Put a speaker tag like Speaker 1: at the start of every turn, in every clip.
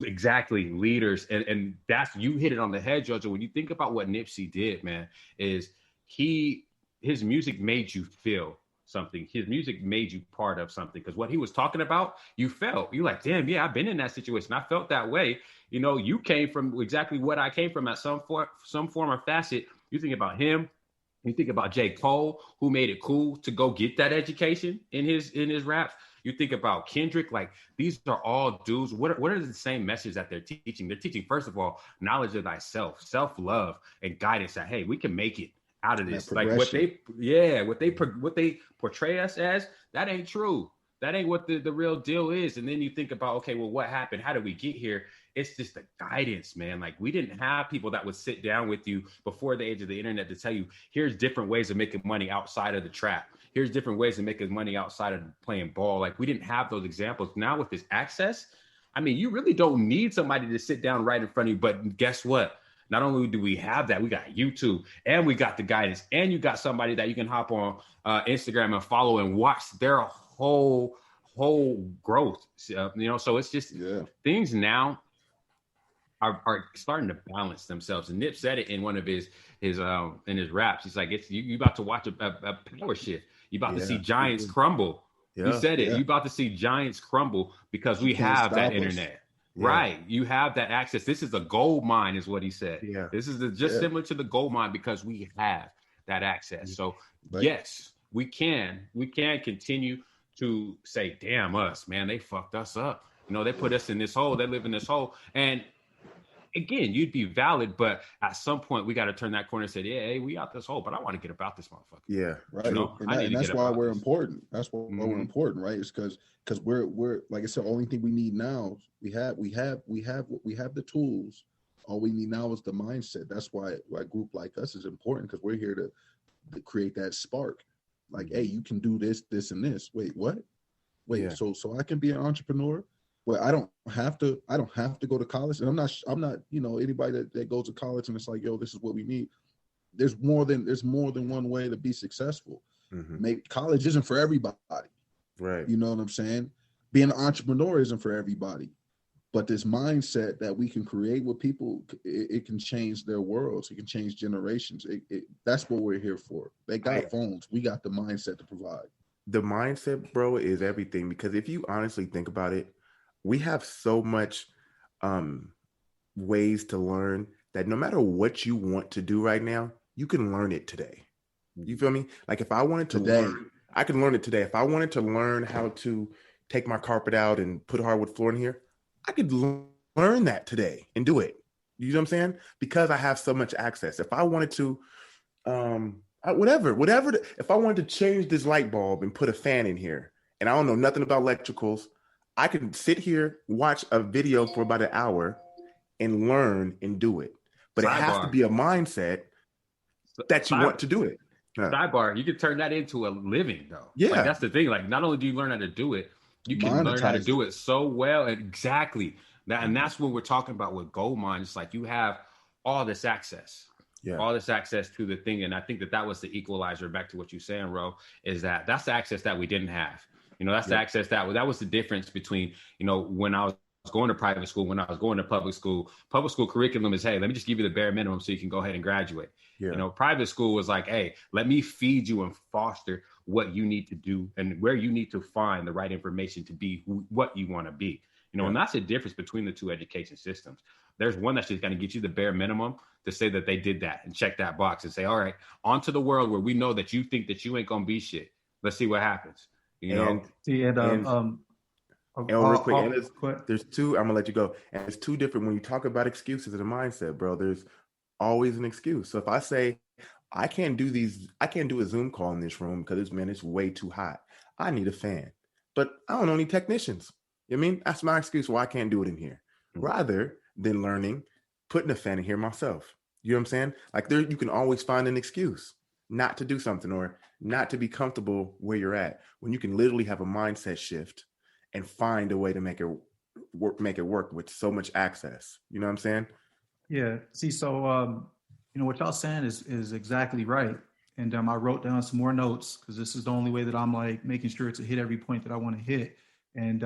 Speaker 1: exactly, leaders. And that's, you hit it on the head, Jojo. When you think about what Nipsey did, man, is he his music made you feel something. His music made you part of something, because what he was talking about, you felt. You like, damn, yeah, I've been in that situation. I felt that way. You came from exactly what I came from at some form or facet. You think about him. You think about J. Cole, who made it cool to go get that education in his raps. You think about Kendrick, like these are all dudes. What are the same message that they're teaching? They're teaching, first of all, knowledge of thyself, self-love, and guidance that, hey, we can make it out of
Speaker 2: And that
Speaker 1: this. Like what
Speaker 2: progression.
Speaker 1: they, yeah, what they portray us as, that ain't true. That ain't what the real deal is. And then you think about, okay, well, what happened? How did we get here? It's just the guidance, man. Like we didn't have people that would sit down with you before the age of the internet to tell you, here's different ways of making money outside of the trap. Here's different ways of making money outside of playing ball. Like we didn't have those examples. Now with this access, I mean, you really don't need somebody to sit down right in front of you. But guess what? Not only do we have that, we got YouTube and we got the guidance, and you got somebody that you can hop on Instagram and follow and watch their whole growth. So it's just
Speaker 2: Yeah.
Speaker 1: things now are starting to balance themselves. And Nip said it in one of his in his raps. He's like, it's you about to watch a power shift. You about to see
Speaker 3: Yeah.
Speaker 1: giants crumble. He
Speaker 3: Yeah.
Speaker 1: said it.
Speaker 2: Yeah.
Speaker 1: You about to see giants crumble because
Speaker 2: You
Speaker 1: we
Speaker 2: can't
Speaker 1: have that
Speaker 2: stop us.
Speaker 1: internet.
Speaker 3: Yeah.
Speaker 1: Right. You have that access. This is a gold mine, is what he said.
Speaker 3: Yeah.
Speaker 1: This is just
Speaker 2: Yeah.
Speaker 1: similar to the gold mine because we have that access. So
Speaker 2: Like,
Speaker 1: yes, we can continue to say, damn us, man, they fucked us up. They put us in this hole. They live in this hole. And again, you'd be valid, but at some point we got to turn that corner and say, yeah, hey, we out this hole, but I want to get about this motherfucker.
Speaker 3: Yeah.
Speaker 2: right.
Speaker 1: I need
Speaker 2: And
Speaker 1: to
Speaker 2: that's
Speaker 1: get
Speaker 2: why
Speaker 1: about
Speaker 2: we're
Speaker 1: this.
Speaker 2: important. That's why we're
Speaker 1: Mm-hmm.
Speaker 2: important, right? It's because we're like I said, only thing we need now, we have the tools. All we need now is the mindset. That's why a group like us is important, because we're here to create that spark. Like, hey, you can do this, this, and this. Wait, what? Wait,
Speaker 3: Yeah.
Speaker 2: so I can be an entrepreneur? Well, I don't have to go to college. And I'm not, anybody that goes to college and it's like, yo, this is what we need. There's more than one way to be successful.
Speaker 3: Hmm.
Speaker 2: Maybe college isn't for everybody.
Speaker 3: Right.
Speaker 2: You know what I'm saying? Being an entrepreneur isn't for everybody. But this mindset that we can create with people, it can change their worlds. It can change generations. That's what we're here for. They
Speaker 3: I
Speaker 2: got phones. We got the mindset to provide.
Speaker 3: The mindset, bro, is everything, because if you honestly think about it, we have so much um ways to learn that no matter what you want to do right now, you can learn it today. You feel me? Like if I wanted to
Speaker 2: Today.
Speaker 3: learn, I can learn it today. If I wanted to learn how to take my carpet out and put hardwood floor in here, I could learn that today and do it. You know what I'm saying? Because I have so much access. If I wanted to, whatever. If I wanted to change this light bulb and put a fan in here, and I don't know nothing about electricals, I can sit here, watch a video for about an hour, and learn and do it. But it has to
Speaker 1: Sidebar.
Speaker 3: be a mindset that you
Speaker 1: Side,
Speaker 3: want to do it. Yeah.
Speaker 1: Sidebar, you can turn that into a living though. Like
Speaker 3: Yeah.
Speaker 1: that's the thing. Like not only do you learn how to do it, you can learn how to
Speaker 2: Monetize it.
Speaker 1: do it so well. Exactly. And that's what we're talking about with gold mine. It's like you have all this access.
Speaker 3: Yeah.
Speaker 1: All this access to the thing. And I think that was the equalizer, back to what you're saying, Ro, is that's the access that we didn't have. That's the access that was the difference between, when I was going to private school, when I was going to public school curriculum is, hey, let me just give you the bare minimum so you can go ahead and graduate.
Speaker 3: Yeah.
Speaker 1: Private school was like, hey, let me feed you and foster what you need to do and where you need to find the right information to be what you want to be. And that's the difference between the two education systems. There's one that's just going to get you the bare minimum to say that they did that and check that box and say, all right, onto the world where we know that you think that you ain't going to be shit. Let's see what happens.
Speaker 4: See, and
Speaker 3: real quick, and
Speaker 4: quick.
Speaker 3: there's two. I'm gonna let you go. And it's two different. When you talk about excuses and a mindset, bro, there's always an excuse. So if I say I can't do a Zoom call in this room because it's way too hot. I need a fan, but I don't know any technicians. You know what I mean, that's my excuse why I can't do it in here. Rather than learning, putting a fan in here myself. You know what I'm saying? Like you can always find an excuse not to do something or not to be comfortable where you're at, when you can literally have a mindset shift and find a way to make it work with so much access. You know what I'm saying?
Speaker 4: Yeah. See, so what y'all saying is exactly right. And I wrote down some more notes because this is the only way that I'm like making sure to hit every point that I want to hit. And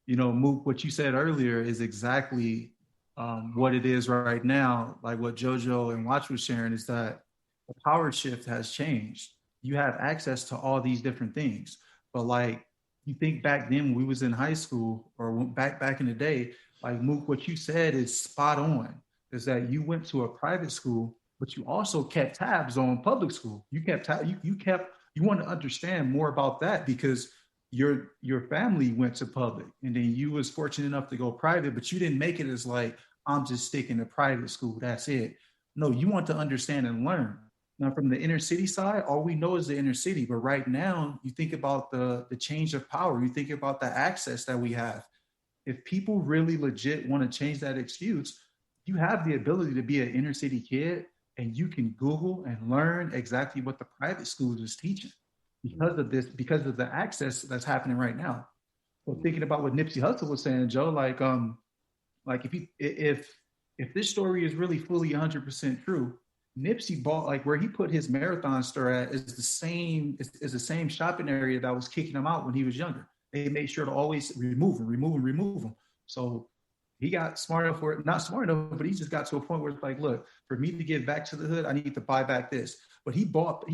Speaker 4: you know, Mook, what you said earlier is exactly what it is right now. Like what JoJo and Watch was sharing is that the power shift has changed. You have access to all these different things, but like you think back then when we was in high school or back in the day, like Mook, what you said is spot on. Is that you went to a private school, but you also kept tabs on public school. You kept you want to understand more about that because your family went to public and then you was fortunate enough to go private, but you didn't make it as like, I'm just sticking to private school, that's it. No, you want to understand and learn. Now from the inner city side, all we know is the inner city, but right now you think about the change of power, you think about the access that we have. If people really legit want to change that excuse, you have the ability to be an inner city kid and you can Google and learn exactly what the private schools is teaching because of this, because of the access that's happening right now. So thinking about what Nipsey Hussle was saying, Joe, like if this story is really fully 100% true, Nipsey bought, like where he put his marathon store at is the same shopping area that was kicking him out when he was younger. They made sure to always remove him. So he got smart enough for it, not smart enough, but he just got to a point where it's like, look, for me to get back to the hood, I need to buy back this. But he bought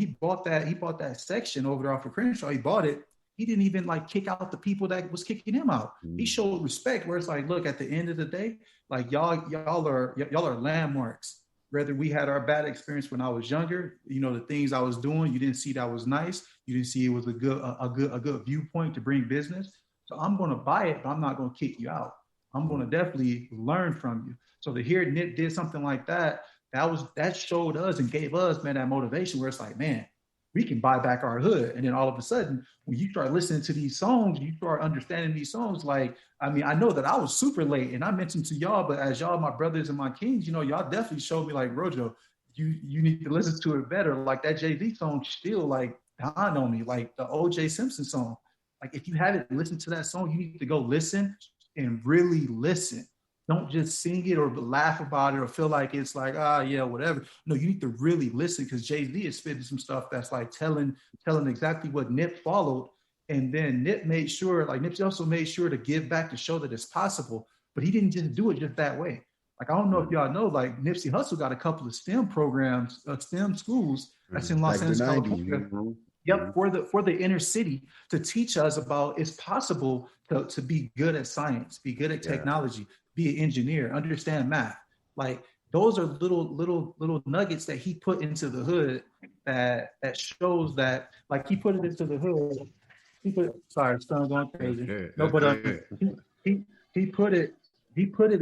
Speaker 4: that section over there off of Crenshaw. He bought it. He didn't even like kick out the people that was kicking him out. He showed respect where it's like, look, at the end of the day, like y'all are landmarks. Whether we had our bad experience when I was younger, you know, the things I was doing, you didn't see that was nice. You didn't see it was a good viewpoint to bring business. So I'm going to buy it, but I'm not going to kick you out. I'm going to definitely learn from you. So to hear Nip did something like that, that showed us and gave us, man, that motivation where it's like, man, we can buy back our hood. And then all of a sudden, when you start listening to these songs, you start understanding these songs. Like, I mean, I know that I was super late and I mentioned to y'all, but as y'all, my brothers and my kings, you know, y'all definitely showed me like, Rojo, you need to listen to it better. Like that Jay-Z song still like dawned on me, like the O.J. Simpson song. Like if you haven't listened to that song, you need to go listen and really listen. Don't just sing it or laugh about it or feel like it's like, yeah, whatever. No, you need to really listen because Jay-Z is spitting some stuff that's like telling exactly what Nip followed. And then Nip made sure, like Nipsey also made sure to give back to show that it's possible, but he didn't just do it just that way. Like, I don't know if y'all know, like Nipsey Hussle got a couple of STEM programs, STEM schools that's in Los Angeles, California. Yep, for the inner city to teach us about it's possible to be good at science, be good at technology, be an engineer, understand math. Like those are little nuggets that he put into the hood that shows that, like he put it into the hood. Sorry, son going crazy. No, but he put it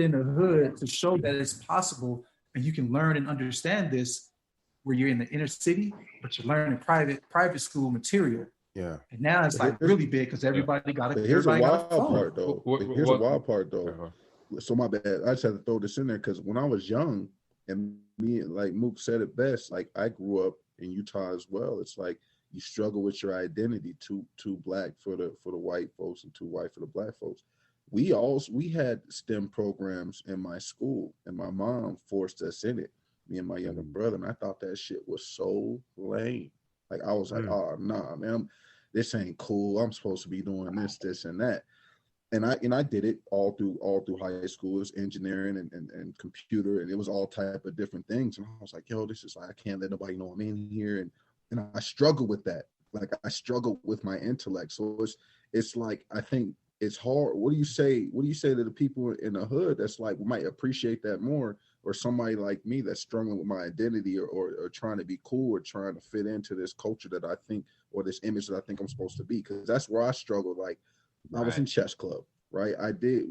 Speaker 4: in the hood to show that it's possible and you can learn and understand this where you're in the inner city, but you're learning private school material.
Speaker 3: Yeah.
Speaker 4: And now it's like really big because everybody got a
Speaker 2: Here's a wild
Speaker 4: phone.
Speaker 2: part though. Here's a wild part though. So my bad. I just had to throw this in there because when I was young, and me, like Mook said it best, like I grew up in Utah as well. It's like you struggle with your identity, too black for the white folks and too white for the black folks. We had STEM programs in my school, and my mom forced us in it. Me and my younger brother, and I thought that shit was so lame. Like I was like, oh nah, man, this ain't cool. I'm supposed to be doing this, and that. And I did it all through high school. It was engineering and computer, and it was all type of different things. And I was like, yo, this is like I can't let nobody know I'm in here. And I struggle with that. Like I struggle with my intellect. So it's like I think it's hard. What do you say to the people in the hood that's like might appreciate that more? Or somebody like me that's struggling with my identity or trying to be cool or trying to fit into this culture that I think, or this image that I think I'm supposed to be. Because that's where I struggled. Like I was in chess club, right? I did,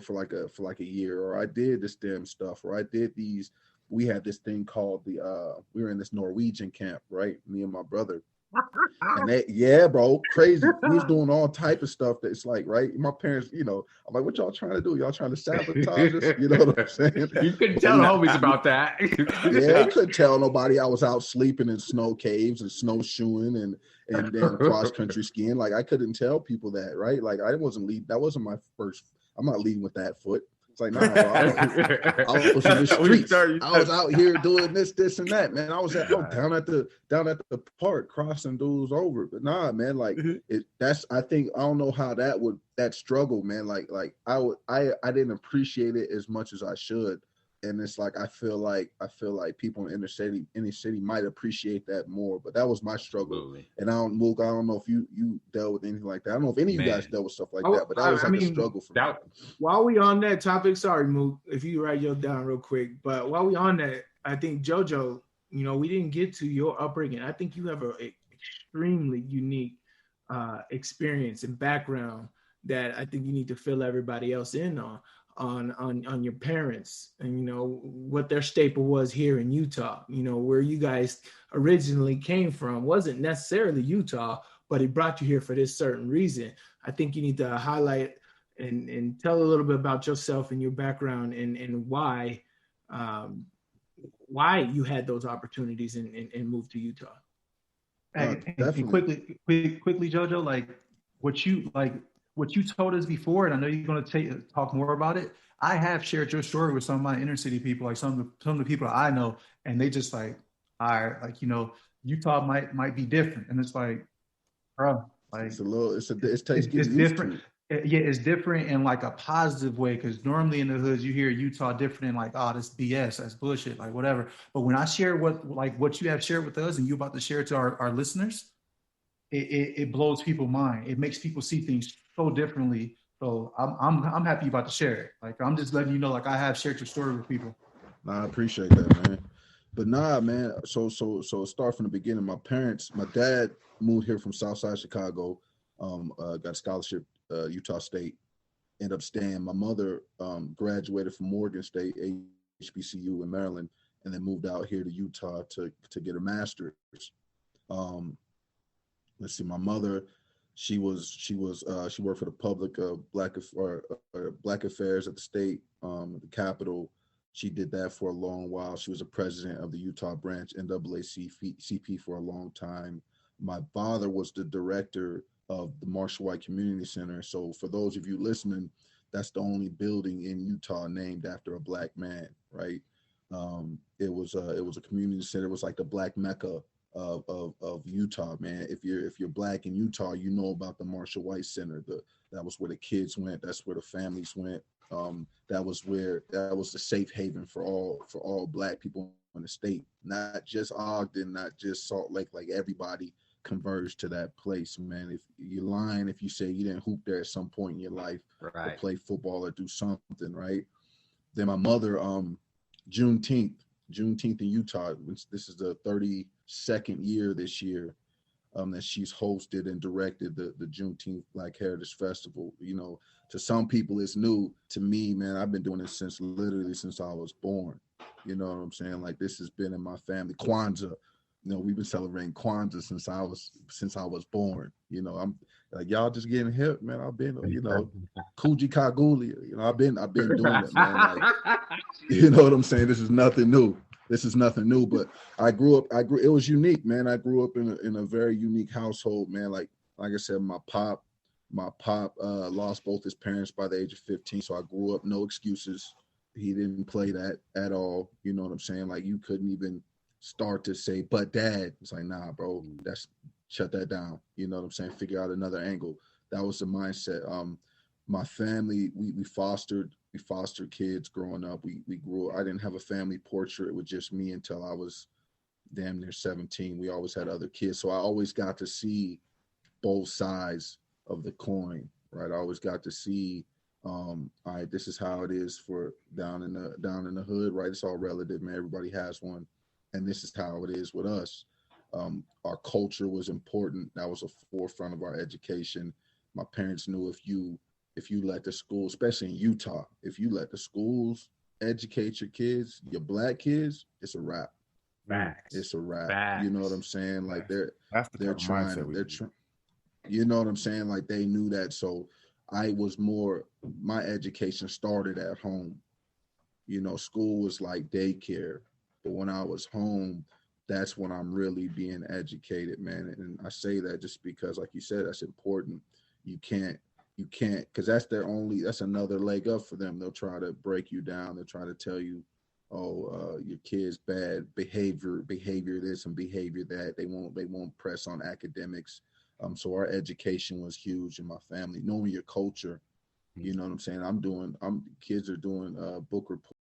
Speaker 2: for like a year, or I did the STEM stuff, or I did we had this thing called we were in this Norwegian camp, right? Me and my brother. And bro, crazy. We was doing all type of stuff that's like, right? My parents, I'm like, what y'all trying to do? Y'all trying to sabotage us? You know what I'm saying?
Speaker 1: You couldn't tell the homies about that.
Speaker 2: They couldn't tell nobody I was out sleeping in snow caves and snowshoeing and then cross country skiing. Like I couldn't tell people that, right? Like I wasn't leading. That wasn't my first. I'm not leading with that foot. It's like, nah, bro, I was in the streets. I was out here doing this, and that, man. I was down at the park crossing dudes over. But nah, man, like I think I don't know how that struggle, man. Like I didn't appreciate it as much as I should. And it's like I feel like people in any city might appreciate that more. But that was my struggle.
Speaker 1: Absolutely.
Speaker 2: And I don't know if you dealt with anything like that. I don't know if any of you guys dealt with stuff like that, but that was a struggle for me.
Speaker 5: While we on that topic, sorry, Mook, if you write your down real quick. But while we on that, I think JoJo, we didn't get to your upbringing. I think you have an extremely unique experience and background that I think you need to fill everybody else in on your parents and what their staple was here in Utah. Where you guys originally came from wasn't necessarily Utah, but it brought you here for this certain reason. I think you need to highlight and tell a little bit about yourself and your background and why you had those opportunities and moved to Utah.
Speaker 4: And quickly, JoJo, like what you told us before, and I know you're going to talk more about it. I have shared your story with some of my inner city people, like some of the people I know, and they just like, all right, like Utah might be different, and it's like, bro, like
Speaker 2: it's
Speaker 4: different. Yeah, it's different in like a positive way, because normally in the hoods you hear Utah different and like, oh, this BS, that's bullshit, like whatever. But when I share what you have shared with us and you about to share to our listeners, it blows people's mind. It makes people see things so differently. So I'm happy about to share it. Like I'm just letting you know, like I have shared your story with people.
Speaker 2: Nah, I appreciate that, man. But nah, man. So start from the beginning. My dad moved here from Southside Chicago. Got a scholarship, Utah State. Ended up staying. My mother graduated from Morgan State, HBCU in Maryland, and then moved out here to Utah to get her master's. Let's see, my mother, she worked for the public Black Affairs at the state, the Capitol. She did that for a long while. She was a president of the Utah branch, NAACP for a long time. My father was the director of the Marshall White Community Center. So for those of you listening, that's the only building in Utah named after a Black man, right? It was a community center. It was like the Black Mecca of Utah, man. If you're Black in Utah, you know about the Marshall White Center. That was where the kids went. That's where the families went. That was the safe haven for all Black people in the state, not just Ogden, not just Salt Lake. Like everybody converged to that place, man. If you're lying if you say you didn't hoop there at some point in your life, right, or play football or do something, right? Then my mother, Juneteenth in Utah. This is the 32nd year this year that she's hosted and directed the Juneteenth Black Heritage Festival. To some people it's new. To me, man, I've been doing this since I was born. You know what I'm saying? Like this has been in my family. Kwanzaa, we've been celebrating Kwanzaa since I was born. I'm like, y'all just getting hip, man. I've been, Kuji Kagulia. I've been doing it, man. Like, you know what I'm saying? This is nothing new. But I grew up. It was unique, man. I grew up in a very unique household, man. Like I said, my pop lost both his parents by the age of 15. So I grew up no excuses. He didn't play that at all. You know what I'm saying? Like you couldn't even start to say, but dad. It's like, nah, bro, shut that down. You know what I'm saying? Figure out another angle. That was the mindset. My family, we fostered kids growing up. We grew up. I didn't have a family portrait with just me until I was damn near 17. We always had other kids. So I always got to see both sides of the coin, right? I always got to see, all right, this is how it is for down in the hood, right? It's all relative, man. Everybody has one. And this is how it is with us. Our culture was important. That was a forefront of our education. My parents knew if you let the school, especially in Utah, if you let the schools educate your kids, your Black kids, it's a wrap.
Speaker 1: Facts.
Speaker 2: It's a wrap.
Speaker 1: Facts.
Speaker 2: You know what I'm saying? Like they're trying. You know what I'm saying? Like they knew that. So my education started at home. School was like daycare. But when I was home, that's when I'm really being educated, man. And I say that just because, like you said, that's important. You can't you can't, because that's another leg up for them. They'll try to break you down. They'll try to tell you, oh, your kid's bad behavior this and behavior that. They won't press on academics. So our education was huge in my family, knowing your culture. You know what I'm saying? Kids are doing book reports